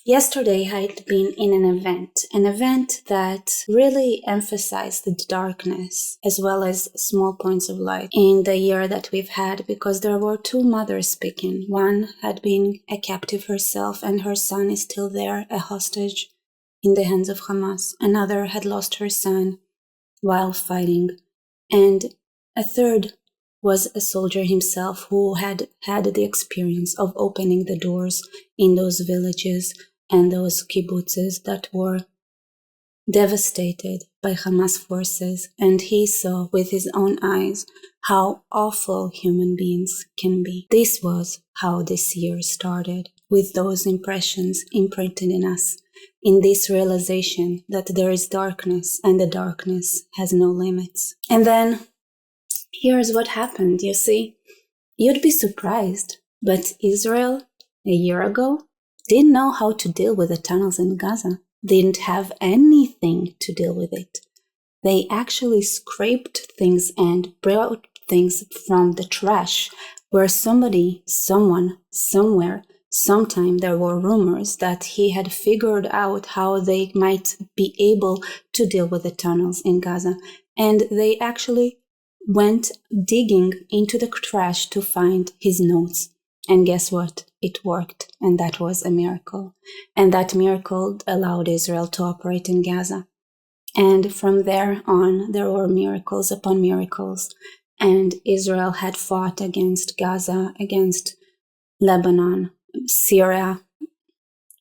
Yesterday I'd been in an event that really emphasized the darkness as well as small points of light in the year that we've had, because there were two mothers speaking. One had been a captive herself and her son is still there, a hostage in the hands of Hamas. Another had lost her son while fighting. And a third was a soldier himself who had had the experience of opening the doors in those villages and those kibbutzes that were devastated by Hamas forces, and he saw with his own eyes how awful human beings can be. This was how this year started, with those impressions imprinted in us, in this realization that there is darkness and the darkness has no limits. And then here's what happened, you see. You'd be surprised, but Israel, a year ago, didn't know how to deal with the tunnels in Gaza. Didn't have anything to deal with it. They actually scraped things and brought things from the trash, where someone, somewhere, sometime there were rumors that he had figured out how they might be able to deal with the tunnels in Gaza. And they actually went digging into the trash to find his notes. And guess what? It worked, and that was a miracle. And that miracle allowed Israel to operate in Gaza. And from there on, there were miracles upon miracles. And Israel had fought against Gaza, against Lebanon. Syria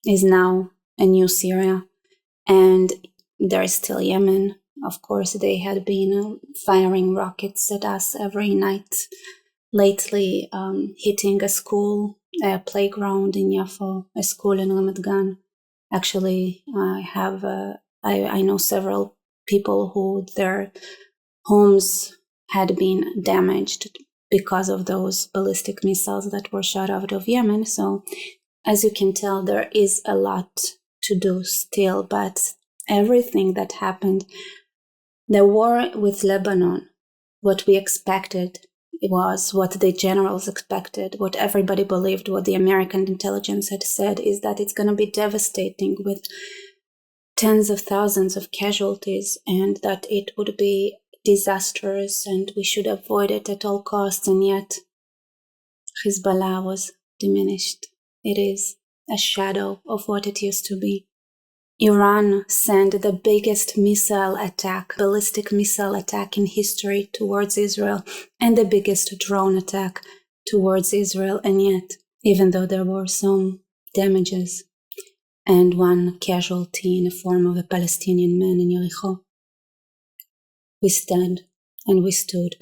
is now a new Syria. And there is still Yemen. Of course, they had been firing rockets at us every night. Lately, hitting a school, a playground in Yafo, a school in Ramat Gan. Actually, I know several people who their homes had been damaged because of those ballistic missiles that were shot out of Yemen. So, as you can tell, there is a lot to do still, but everything that happened, the war with Lebanon, what we expected, it was what the generals expected, what everybody believed, what the American intelligence had said, is that it's going to be devastating with tens of thousands of casualties, and that it would be disastrous and we should avoid it at all costs. And yet Hezbollah was diminished. It is a shadow of what it used to be. Iran sent the biggest missile attack, ballistic missile attack in history towards Israel, and the biggest drone attack towards Israel. And yet, even though there were some damages and one casualty in the form of a Palestinian man in Yericho, we stand and we stood